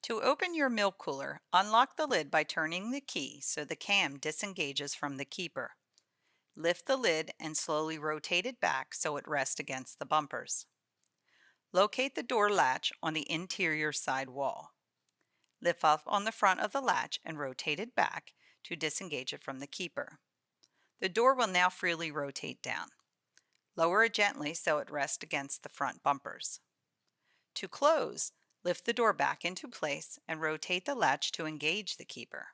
To open your milk cooler, unlock the lid by turning the key so the cam disengages from the keeper. Lift the lid and slowly rotate it back so it rests against the bumpers. Locate the door latch on the interior side wall. Lift up on the front of the latch and rotate it back to disengage it from the keeper. The door will now freely rotate down. Lower it gently so it rests against the front bumpers. To close, lift the door back into place and rotate the latch to engage the keeper.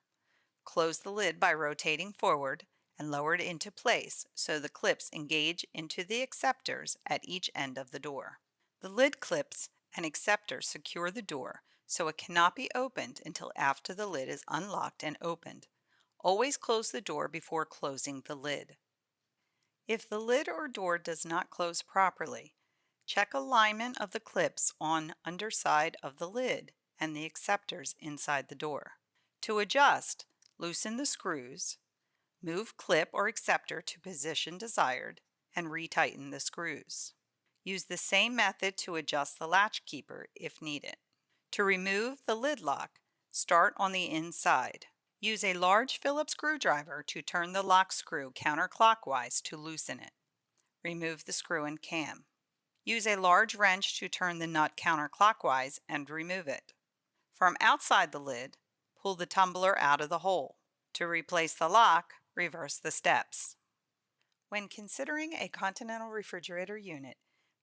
Close the lid by rotating forward and lower it into place so the clips engage into the acceptors at each end of the door. The lid clips and acceptors secure the door so it cannot be opened until after the lid is unlocked and opened. Always close the door before closing the lid. If the lid or door does not close properly, check alignment of the clips on underside of the lid and the acceptors inside the door. To adjust, loosen the screws, move clip or acceptor to position desired, and retighten the screws. Use the same method to adjust the latch keeper if needed. To remove the lid lock, start on the inside. Use a large Phillips screwdriver to turn the lock screw counterclockwise to loosen it. Remove the screw and cam. Use a large wrench to turn the nut counterclockwise and remove it. From outside the lid, pull the tumbler out of the hole. To replace the lock, reverse the steps. When considering a Continental refrigerator unit,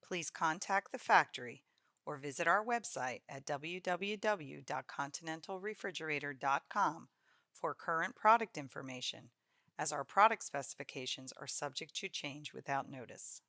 please contact the factory or visit our website at www.continentalrefrigerator.com for current product information, as our product specifications are subject to change without notice.